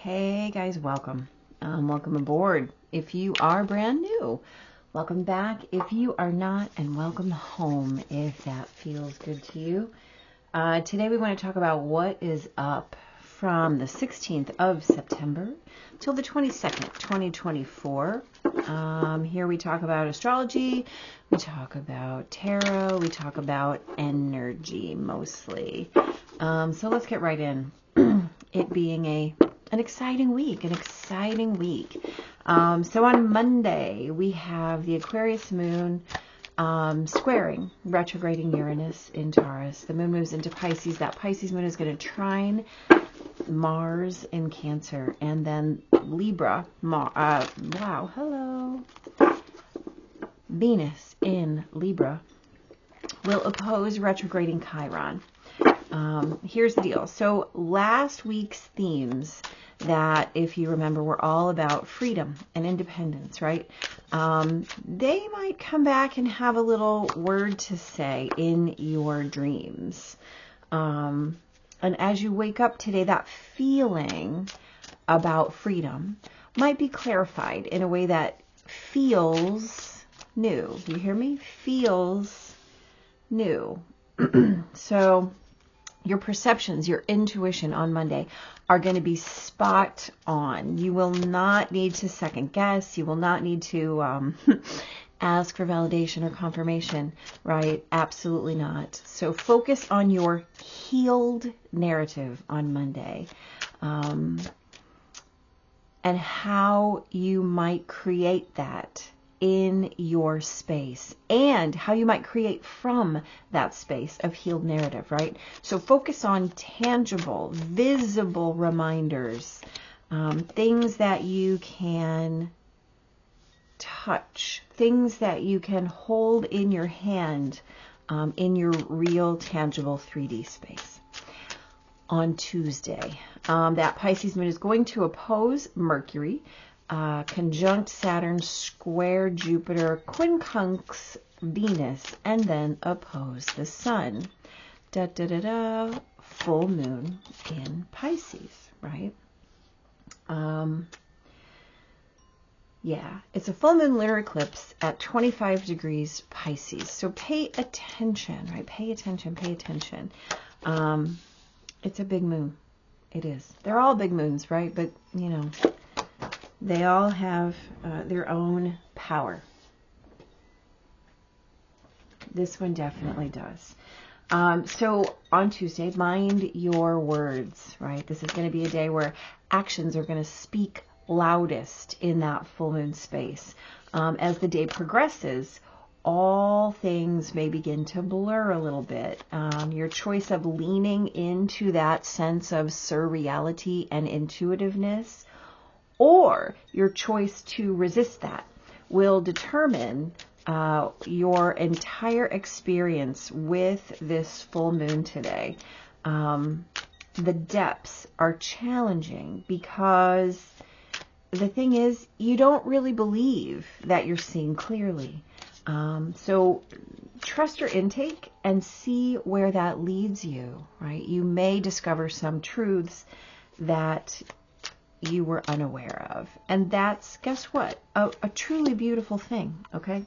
Hey guys, welcome. Welcome aboard. If you are brand new, welcome back. If you are not, and welcome home if that feels good to you. Today we want to talk about what is up from the 16th of September till the 22nd, 2024. Here we talk about astrology, we talk about tarot, we talk about energy mostly. So let's get right in. It being an exciting week. So on Monday, we have the Aquarius moon squaring, retrograding Uranus in Taurus. The moon moves into Pisces. That Pisces moon is going to trine Mars in Cancer. And then Libra, Venus in Libra will oppose retrograding Chiron. Here's the deal. So last week's themes that, if you remember, were all about freedom and independence, right? They might come back and have a little word to say in your dreams. And as you wake up today, that feeling about freedom might be clarified in a way that feels new. You hear me? Feels new. So your perceptions, your intuition on Monday are going to be spot on. You will not need to second guess. You will not need to ask for validation or confirmation, right? Absolutely not. So focus on your healed narrative on Monday, and how you might create that in your space, and how you might create from that space of healed narrative, right? So focus on tangible, visible reminders, things that you can touch, things that you can hold in your hand, in your real, tangible 3D space. On Tuesday, that Pisces moon is going to oppose Mercury, conjunct Saturn, square Jupiter, quincunx Venus, and then oppose the Sun. Full moon in Pisces, right? Yeah, it's a full moon lunar eclipse at 25 degrees Pisces. So pay attention, right? Pay attention. It's a big moon. It is. They're all big moons, right? But, you know, they all have their own power. This one definitely does. So on Tuesday, mind your words, right? This is going to be a day where actions are going to speak loudest in that full moon space. As the day progresses, all things may begin to blur a little bit. Your choice of leaning into that sense of surreality and intuitiveness, or your choice to resist that, will determine your entire experience with this full moon today. The depths are challenging because the thing is, you don't really believe that you're seeing clearly. So trust your intake and see where that leads you, right? You may discover some truths that you were unaware of. And that's, guess what? A truly beautiful thing, okay?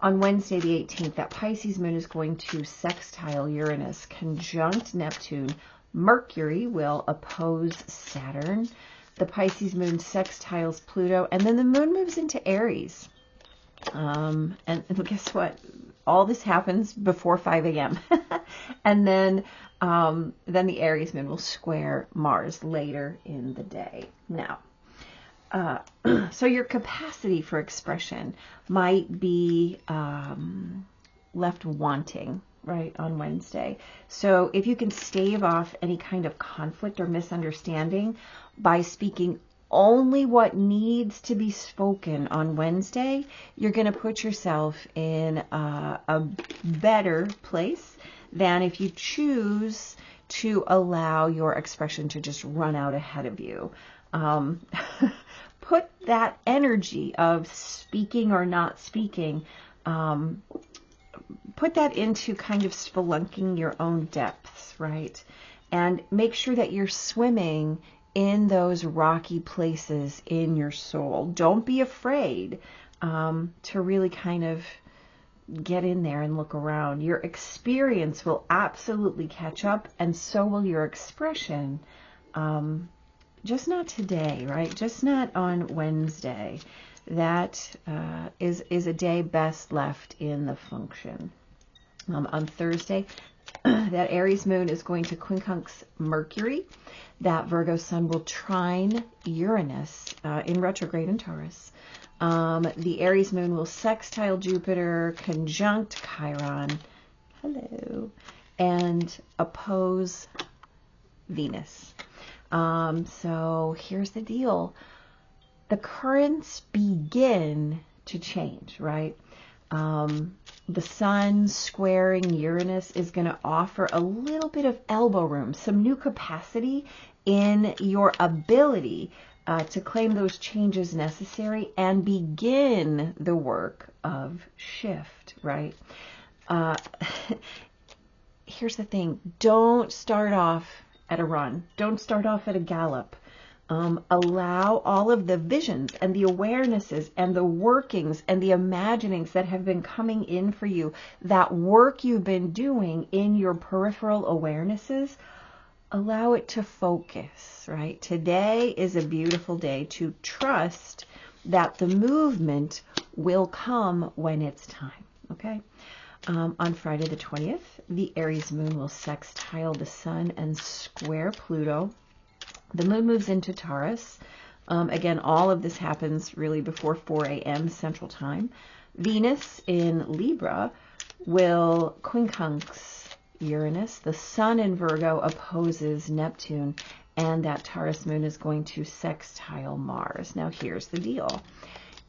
On Wednesday, the 18th, that Pisces moon is going to sextile Uranus, conjunct Neptune. Mercury will oppose Saturn. The Pisces moon sextiles Pluto, and then the moon moves into Aries. And guess what? All this happens before 5 a.m. And then the Aries moon will square Mars later in the day. Now, so your capacity for expression might be left wanting, right, on Wednesday. So if you can stave off any kind of conflict or misunderstanding by speaking only what needs to be spoken on Wednesday, you're going to put yourself in a better place than if you choose to allow your expression to just run out ahead of you. Put that energy of speaking or not speaking, put that into kind of spelunking your own depths, right? And make sure that you're swimming in those rocky places in your soul. Don't be afraid to really kind of get in there and look around. Your experience will absolutely catch up, and so will your expression. Just not today, right? Just not on Wednesday. That is a day best left in the function. On Thursday, that Aries moon is going to quincunx Mercury. That Virgo sun will trine Uranus in retrograde in Taurus. The Aries moon will sextile Jupiter, conjunct Chiron, hello, and oppose Venus. So here's the deal. The currents begin to change, right? The sun squaring Uranus is going to offer a little bit of elbow room, some new capacity in your ability to claim those changes necessary and begin the work of shift, right? Here's the thing. Don't start off at a run. Don't start off at a gallop. Allow all of the visions and the awarenesses and the workings and the imaginings that have been coming in for you, that work you've been doing in your peripheral awarenesses, allow it to focus, right? Today is a beautiful day to trust that the movement will come when it's time, okay? On Friday the 20th, the Aries moon will sextile the sun and square Pluto. The moon moves into Taurus. Again, all of this happens really before 4 a.m. Central Time. Venus in Libra will quincunx Uranus. The sun in Virgo opposes Neptune, and that Taurus moon is going to sextile Mars. Now, here's the deal.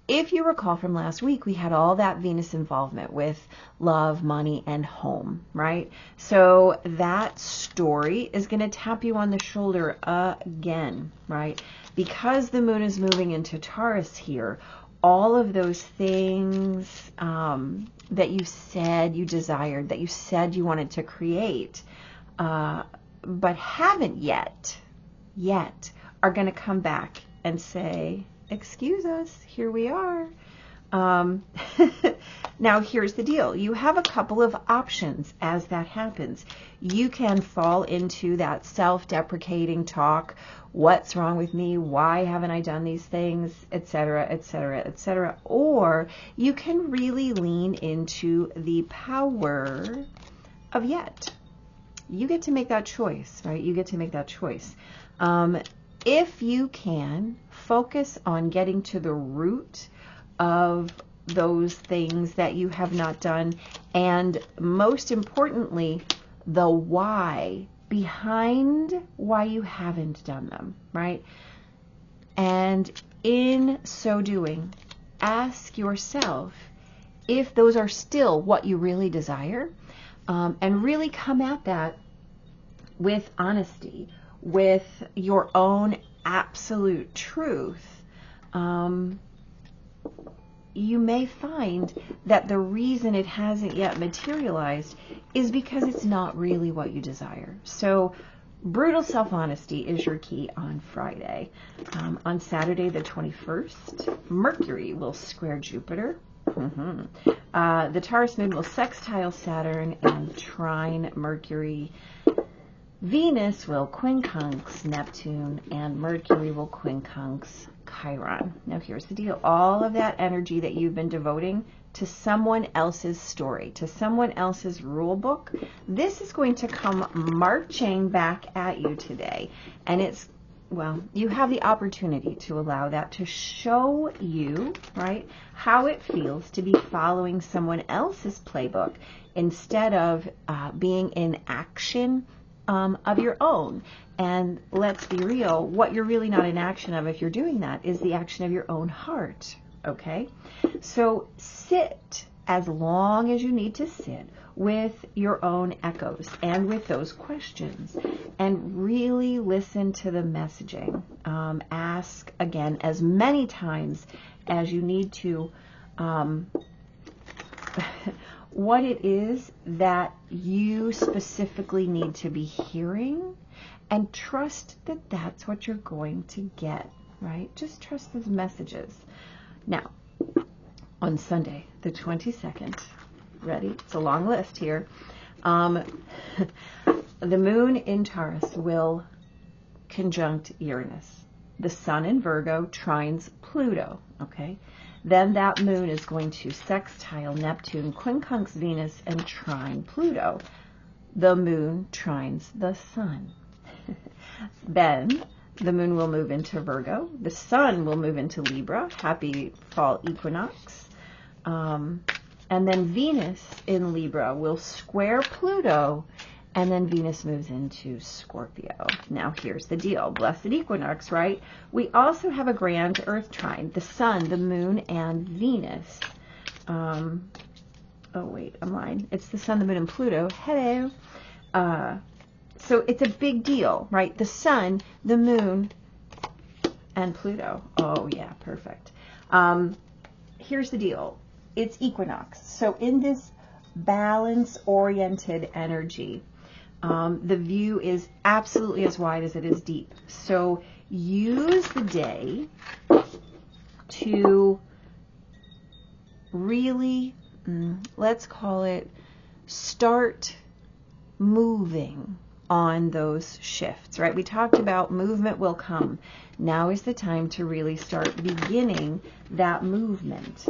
If you recall from last week, we had all that Venus involvement with love, money, and home, right? So that story is going to tap you on the shoulder again, right? Because the moon is moving into Taurus here, all of those things that you said you desired, that you said you wanted to create, but haven't yet, are going to come back and say, excuse us, here we are. Now, here's the deal. You have a couple of options as that happens. You can fall into that self-deprecating talk. What's wrong with me? Why haven't I done these things? Etc., etc., etc. Or you can really lean into the power of yet. You get to make that choice, right? You get to make that choice. If you can focus on getting to the root of those things that you have not done, and most importantly, the why behind why you haven't done them, right? And in so doing, ask yourself if those are still what you really desire, and really come at that with honesty, with your own absolute truth. You may find that the reason it hasn't yet materialized is because it's not really what you desire. So brutal self-honesty is your key on Friday. On Saturday the 21st, Mercury will square Jupiter. The Taurus moon will sextile Saturn and trine Mercury. Venus will quincunx Neptune, and Mercury will quincunx Chiron. Now, here's the deal. All of that energy that you've been devoting to someone else's story, to someone else's rule book, this is going to come marching back at you today. And it's, well, you have the opportunity to allow that to show you, right, how it feels to be following someone else's playbook instead of being in action of your own. And let's be real, what you're really not in action of if you're doing that is the action of your own heart, okay? So sit as long as you need to sit with your own echoes and with those questions, and really listen to the messaging. Ask again as many times as you need to what it is that you specifically need to be hearing, and trust that that's what you're going to get, right? Just trust those messages. Now, on Sunday, the 22nd, ready? It's a long list here. The moon in Taurus will conjunct Uranus. The sun in Virgo trines Pluto, okay? Then that moon is going to sextile Neptune, quincunx Venus, and trine Pluto. The moon trines the sun. Then the moon will move into Virgo. The sun will move into Libra. Happy fall equinox. And then Venus in Libra will square Pluto, and then Venus moves into Scorpio. Now here's the deal. Blessed equinox, right? We also have a grand Earth trine. The sun, the moon, and Venus. Oh wait, I'm lying. It's the sun, the moon, and Pluto. Hello. So it's a big deal, right? The sun, the moon, and Pluto. Oh yeah, perfect. Here's the deal. It's equinox. So in this balance-oriented energy, the view is absolutely as wide as it is deep. So use the day to really, let's call it, start moving on those shifts, right? We talked about movement will come. Now is the time to really start beginning that movement.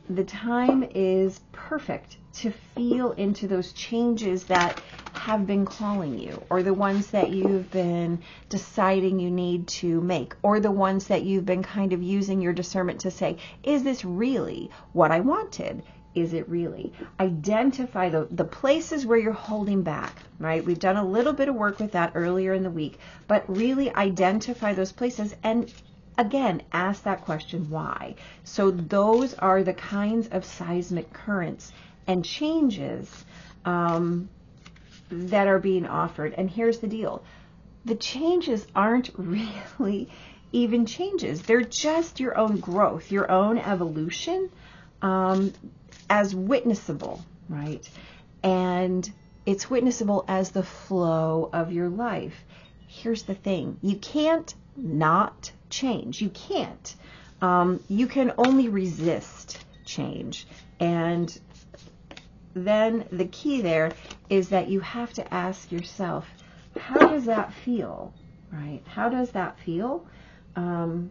The time is perfect to feel into those changes that have been calling you, or the ones that you've been deciding you need to make, or the ones that you've been kind of using your discernment to say, is this really what I wanted? Is it really? Identify the places where you're holding back, right? We've done a little bit of work with that earlier in the week, but really identify those places and again, ask that question, why? So those are the kinds of seismic currents and changes that are being offered. And here's the deal. The changes aren't really even changes. They're just your own growth, your own evolution as witnessable, right? And it's witnessable as the flow of your life. Here's the thing. You can't not change. You can't. You can only resist change. And then the key there is that you have to ask yourself, how does that feel, right? How does that feel? And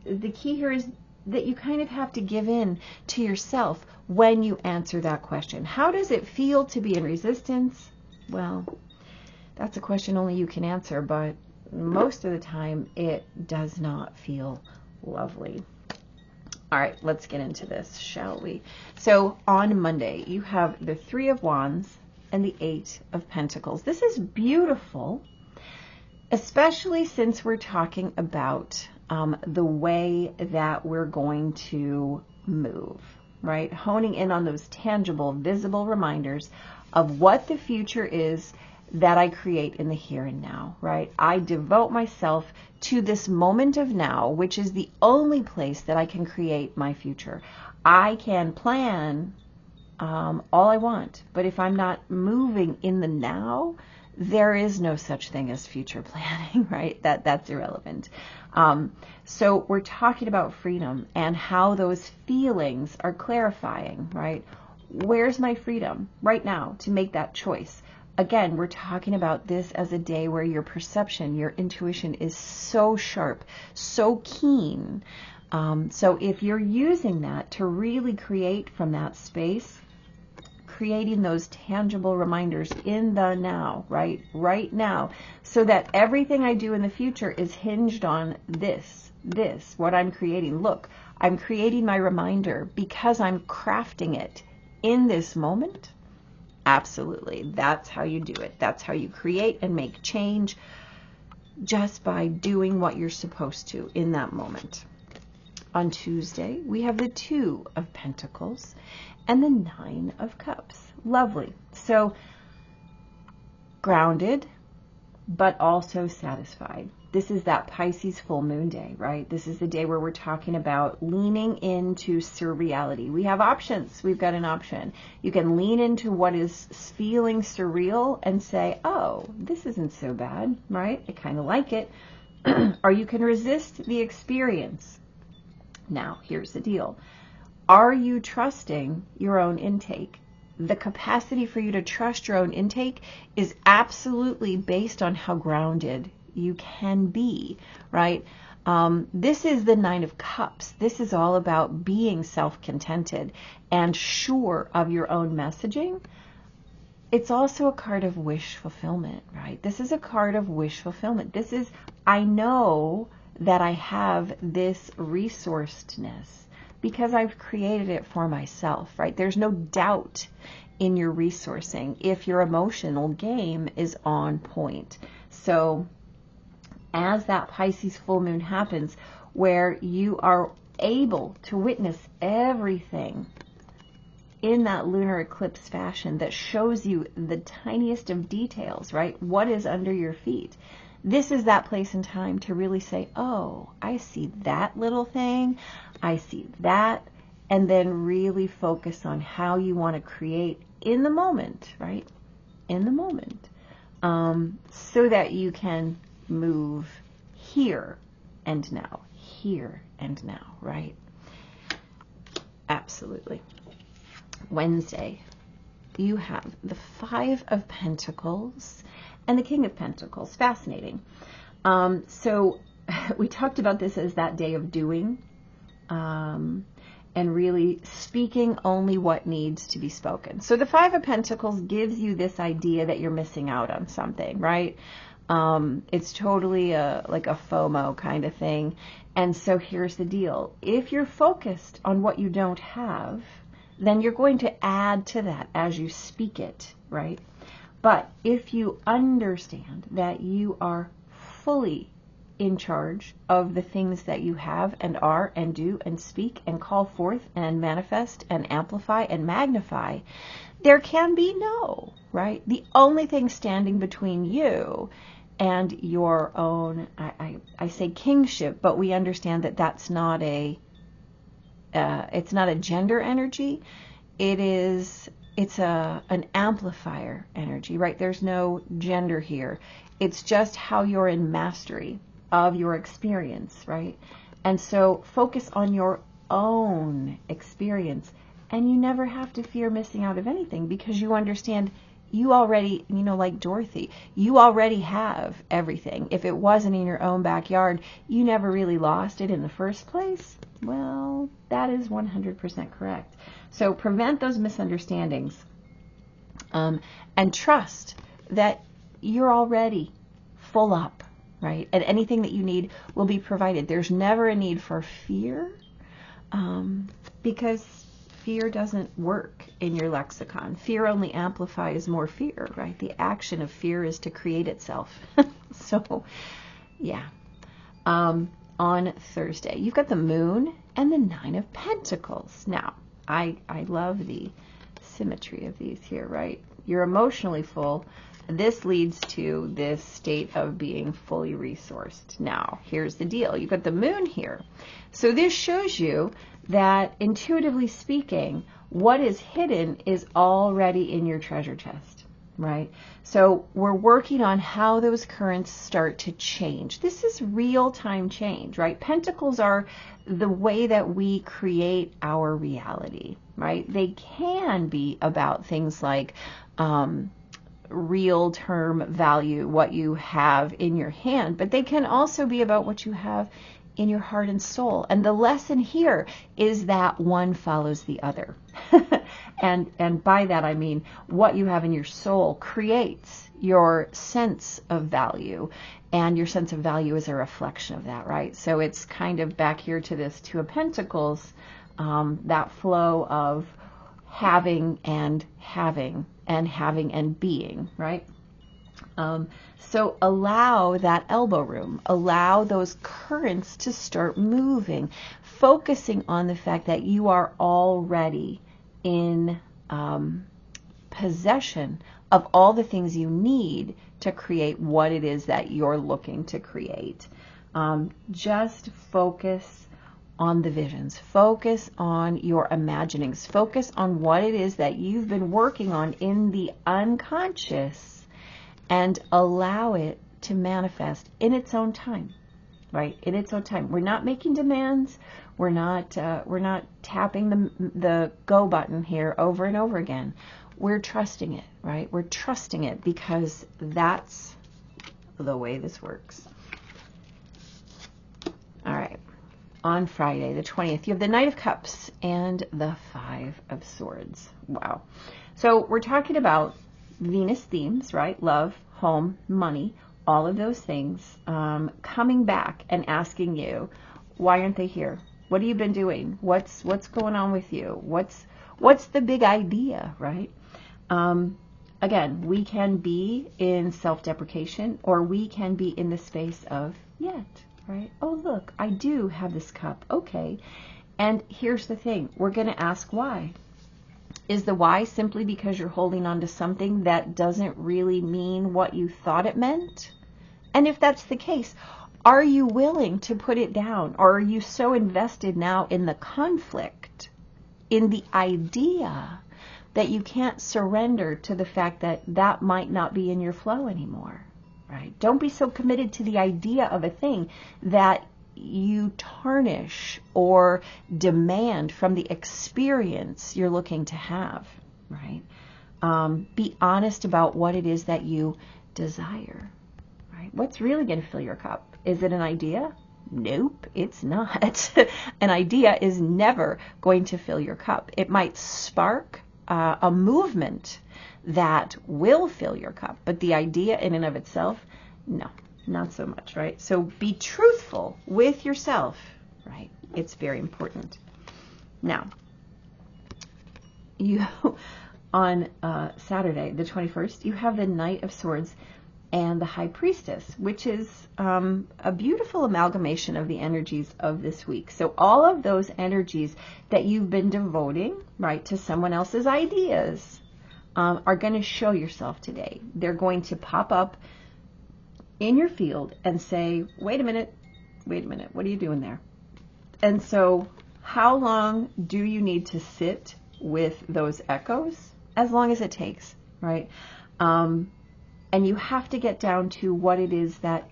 the key here is that you kind of have to give in to yourself when you answer that question. How does it feel to be in resistance? Well, that's a question only you can answer, but most of the time it does not feel lovely. All right, let's get into this, shall we? So on Monday, you have the Three of Wands and the Eight of Pentacles. This is beautiful, especially since we're talking about the way that we're going to move, right? Honing in on those tangible, visible reminders of what the future is that I create in the here and now, right? I devote myself to this moment of now, which is the only place that I can create my future. I can plan all I want, but if I'm not moving in the now, there is no such thing as future planning, right? That's irrelevant. So we're talking about freedom and how those feelings are clarifying, right? Where's my freedom right now to make that choice? Again, we're talking about this as a day where your perception, your intuition is so sharp, so keen. So if you're using that to really create from that space, creating those tangible reminders in the now, right now, so that everything I do in the future is hinged on this, what I'm creating. Look, I'm creating my reminder because I'm crafting it in this moment. Absolutely. That's how you do it. That's how you create and make change, just by doing what you're supposed to in that moment. On Tuesday, we have the Two of Pentacles and the Nine of Cups. Lovely. So grounded, but also satisfied. This is that Pisces full moon day, right? This is the day where we're talking about leaning into surreality. We have options. We've got an option. You can lean into what is feeling surreal and say, oh, this isn't so bad, right? I kind of like it. Or you can resist the experience. Now, here's the deal. Are you trusting your own intake? The capacity for you to trust your own intake is absolutely based on how grounded you can be, right? This is the Nine of Cups. This is all about being self-contented and sure of your own messaging. It's also a card of wish fulfillment, right? This is a card of wish fulfillment. This is, I know that I have this resourcedness because I've created it for myself, right? There's no doubt in your resourcing if your emotional game is on point. So as that Pisces full moon happens, where you are able to witness everything in that lunar eclipse fashion that shows you the tiniest of details, right? What is under your feet? This is that place and time to really say, oh, I see that little thing, I see that, and then really focus on how you want to create in the moment, right? In the moment, so that you can move here and now, here and now, right? Absolutely. Wednesday, you have the Five of Pentacles and the King of Pentacles. Fascinating. So we talked about this as that day of doing, and really speaking only what needs to be spoken. So the Five of Pentacles gives you this idea that you're missing out on something, right? It's totally like a FOMO kind of thing. And so here's the deal. If you're focused on what you don't have, then you're going to add to that as you speak it, right? But if you understand that you are fully in charge of the things that you have and are and do and speak and call forth and manifest and amplify and magnify, there can be no, right? The only thing standing between you and your own, I say kingship, but we understand that that's not it's not a gender energy. It's an amplifier energy, right? There's no gender here. It's just how you're in mastery of your experience, right? And so focus on your own experience, and you never have to fear missing out of anything because you understand you already, like Dorothy, you already have everything. If it wasn't in your own backyard, you never really lost it in the first place. Well, that is 100% correct. So prevent those misunderstandings, and trust that you're already full up, right? And anything that you need will be provided. There's never a need for fear, because fear doesn't work in your lexicon. Fear only amplifies more fear, right? The action of fear is to create itself. So, yeah. On Thursday, you've got the Moon and the Nine of Pentacles. Now, I love the symmetry of these here, right? You're emotionally full. This leads to this state of being fully resourced. Now, here's the deal. You've got the Moon here. So this shows you that, intuitively speaking, what is hidden is already in your treasure chest, right? So we're working on how those currents start to change. This is real-time change, right? Pentacles are the way that we create our reality, right? They can be about things like real term value, what you have in your hand, but they can also be about what you have in your heart and soul. And the lesson here is that one follows the other. And by that I mean what you have in your soul creates your sense of value, and your sense of value is a reflection of that, right? So it's kind of back here to this Two of Pentacles, that flow of having and having and having and being, right? So allow that elbow room, allow those currents to start moving, focusing on the fact that you are already in possession of all the things you need to create what it is that you're looking to create. Just focus on the visions. Focus on your imaginings. Focus on what it is that you've been working on in the unconscious and allow it to manifest in its own time, right? In its own time. We're not making demands. We're not tapping the go button here over and over again. We're trusting it, right? We're trusting it because that's the way this works. All right. On Friday, the 20th, you have the Knight of Cups and the Five of Swords. Wow. So we're talking about Venus themes, right? Love, home, money, all of those things coming back and asking you, why aren't they here? What have you been doing? What's going on with you? What's the big idea, right? Again, we can be in self-deprecation, or we can be in the space of yet. Right? Oh, look, I do have this cup. Okay. And here's the thing. We're going to ask why. Is the why simply because you're holding on to something that doesn't really mean what you thought it meant? And if that's the case, are you willing to put it down? Or are you so invested now in the conflict, in the idea, that you can't surrender to the fact that that might not be in your flow anymore? Right? Don't be so committed to the idea of a thing that you tarnish or demand from the experience you're looking to have, right? Be honest about what it is that you desire, right? What's really going to fill your cup? Is it an idea? Nope, it's not. An idea is never going to fill your cup. It might spark a movement that will fill your cup, but the idea in and of itself, no, not so much, right? So be truthful with yourself, right? It's very important. Now, you on Saturday, the 21st, you have the Knight of Swords and the High Priestess, which is a beautiful amalgamation of the energies of this week. So all of those energies that you've been devoting, right, to someone else's ideas, are going to show yourself today. They're going to pop up in your field and say, wait a minute, what are you doing there? And so how long do you need to sit with those echoes? As long as it takes, right? And you have to get down to what it is that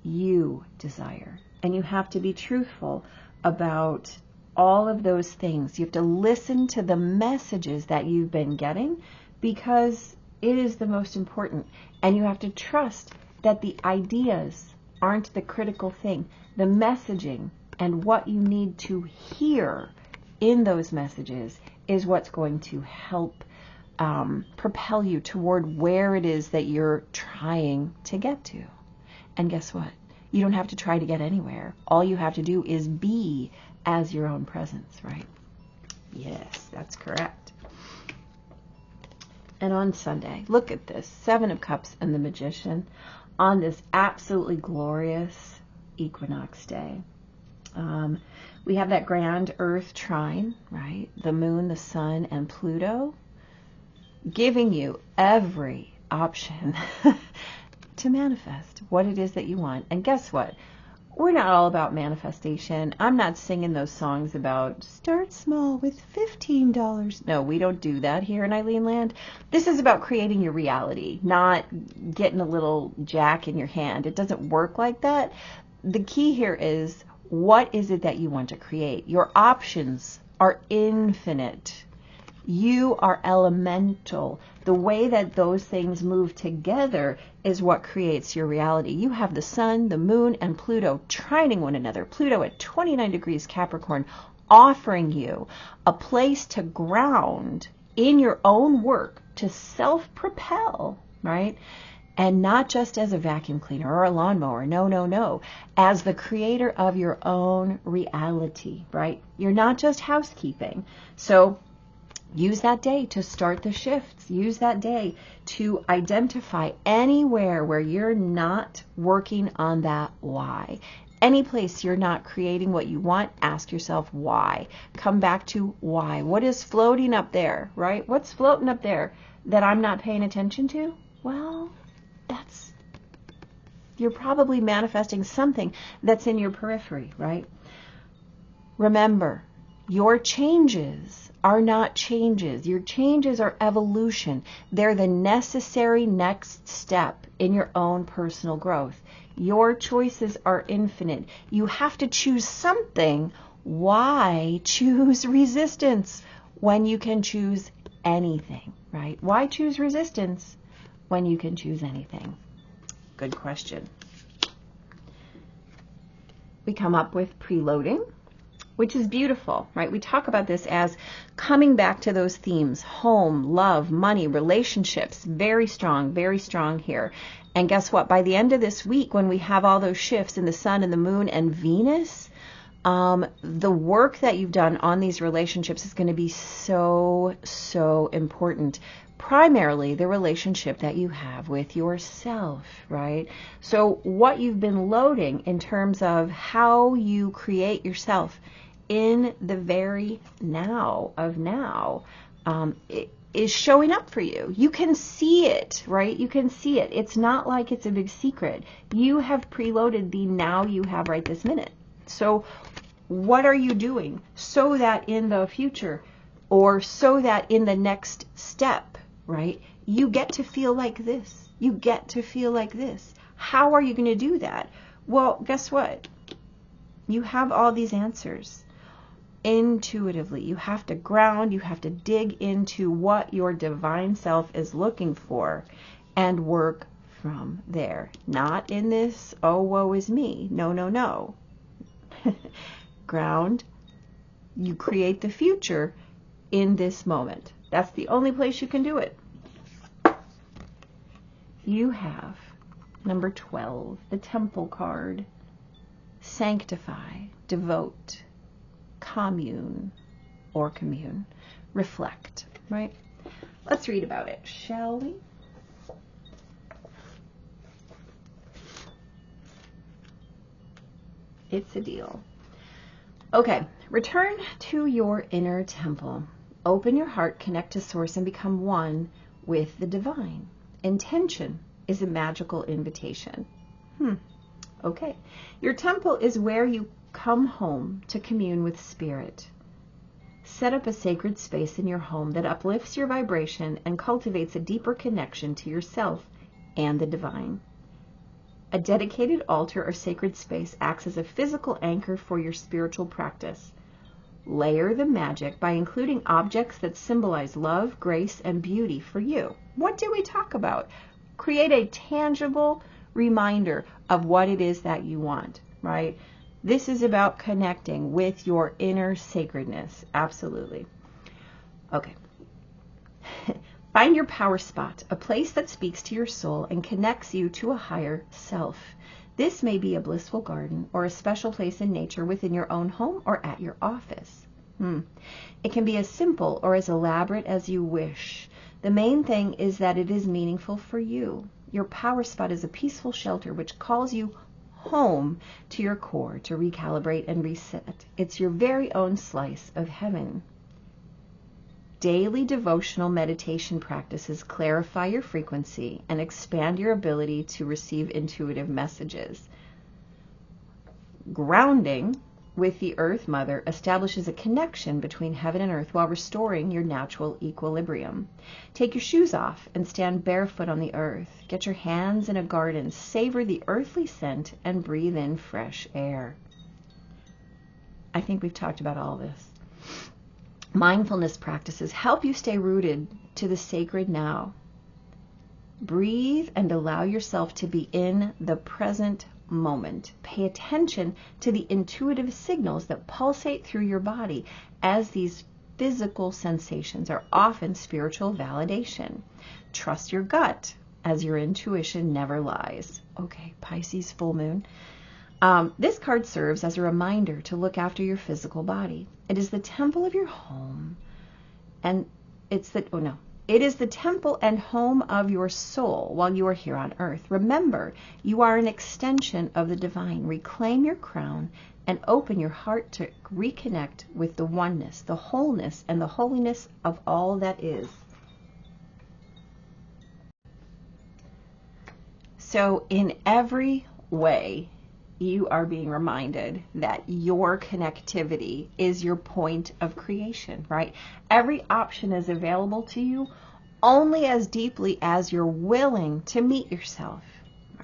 you desire. And you have to be truthful about all of those things. You have to listen to the messages that you've been getting, because it is the most important. And you have to trust that the ideas aren't the critical thing. The messaging and what you need to hear in those messages is what's going to help propel you toward where it is that you're trying to get to. And guess what? You don't have to try to get anywhere. All you have to do is be as your own presence, right? Yes, that's correct. And on Sunday, look at this, 7 of Cups and the Magician on this absolutely glorious equinox day. We have that grand Earth trine, right? The Moon, the Sun, and Pluto, giving you every option to manifest what it is that you want. And guess what? We're not all about manifestation. I'm not singing those songs about start small with $15. No, we don't do that here in Eileen Land. This is about creating your reality, not getting a little jack in your hand. It doesn't work like that. The key here is, what is it that you want to create? Your options are infinite. You are elemental. The way that those things move together is what creates your reality. You have the Sun, the Moon, and Pluto trining one another. Pluto at 29 degrees Capricorn, offering you a place to ground in your own work, to self-propel, right? And not just as a vacuum cleaner or a lawnmower. No, no, no. As the creator of your own reality, right? You're not just housekeeping. So use that day to start the shifts. Use that day to identify anywhere where you're not working on that why. Any place you're not creating what you want, ask yourself why. Come back to why. What is floating up there, right? What's floating up there that I'm not paying attention to? Well, you're probably manifesting something that's in your periphery, right? Remember, your changes are not changes. Your changes are evolution. They're the necessary next step in your own personal growth. Your choices are infinite. You have to choose something. Why choose resistance when you can choose anything, right? Why choose resistance when you can choose anything? Good question. We come up with preloading, which is beautiful, right? We talk about this as coming back to those themes: home, love, money, relationships. Very strong here. And guess what? By the end of this week, when we have all those shifts in the sun and the moon and Venus, the work that you've done on these relationships is going to be so important. Primarily the relationship that you have with yourself, right? So what you've been loading in terms of how you create yourself in the very now of now, it is showing up for you. You can see it, right? You can see it. It's not like it's a big secret. You have preloaded the now you have right this minute. So what are you doing so that in the future, or so that in the next step, right, you get to feel like this? You get to feel like this. How are you going to do that? Well, guess what? You have all these answers intuitively. You have to ground, you have to dig into what your divine self is looking for and work from there. Not in this, oh, woe is me. No. Ground. You create the future in this moment. That's the only place you can do it. You have number 12, the Temple card. Sanctify, devote, commune, or commune, reflect, right? Let's read about it, shall we? It's a deal. Okay, return to your inner temple. Open your heart, connect to source, and become one with the divine. Intention is a magical invitation. Okay. Your temple is where you come home to commune with spirit. Set up a sacred space in your home that uplifts your vibration and cultivates a deeper connection to yourself and the divine. A dedicated altar or sacred space acts as a physical anchor for your spiritual practice. Layer the magic by including objects that symbolize love, grace, and beauty for you. What do we talk about? Create a tangible reminder of what it is that you want, right? This is about connecting with your inner sacredness. Absolutely. Okay. Find your power spot, a place that speaks to your soul and connects you to a higher self. This may be a blissful garden or a special place in nature within your own home or at your office. It can be as simple or as elaborate as you wish. The main thing is that it is meaningful for you. Your power spot is a peaceful shelter which calls you home to your core to recalibrate and reset. It's your very own slice of heaven. Daily devotional meditation practices clarify your frequency and expand your ability to receive intuitive messages. Grounding with the Earth Mother establishes a connection between heaven and earth while restoring your natural equilibrium. Take your shoes off and stand barefoot on the earth. Get your hands in a garden, savor the earthly scent, and breathe in fresh air. I think we've talked about all this. Mindfulness practices help you stay rooted to the sacred now. Breathe and allow yourself to be in the present moment. Pay attention to the intuitive signals that pulsate through your body, as these physical sensations are often spiritual validation. Trust your gut, as your intuition never lies. Okay, Pisces full moon. This card serves as a reminder to look after your physical body. It is the temple of your home, and it is the temple and home of your soul while you are here on earth. Remember, you are an extension of the divine. Reclaim your crown and open your heart to reconnect with the oneness, the wholeness, and the holiness of all that is. So in every way, you are being reminded that your connectivity is your point of creation, right? Every option is available to you only as deeply as you're willing to meet yourself,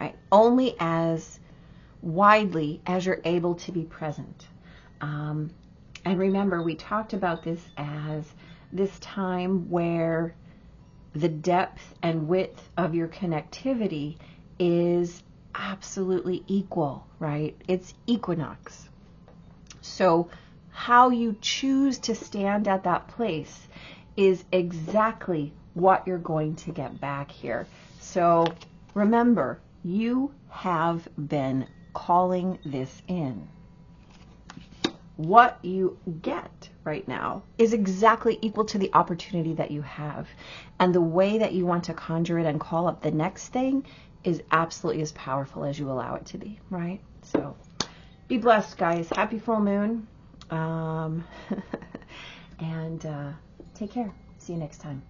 right? Only as widely as you're able to be present. And remember, we talked about this as this time where the depth and width of your connectivity is absolutely equal, right? It's equinox. So how you choose to stand at that place is exactly what you're going to get back here. So remember, you have been calling this in. What you get right now is exactly equal to the opportunity that you have. And the way that you want to conjure it and call up the next thing is absolutely as powerful as you allow it to be, right? So be blessed, guys. Happy full moon. And take care. See you next time.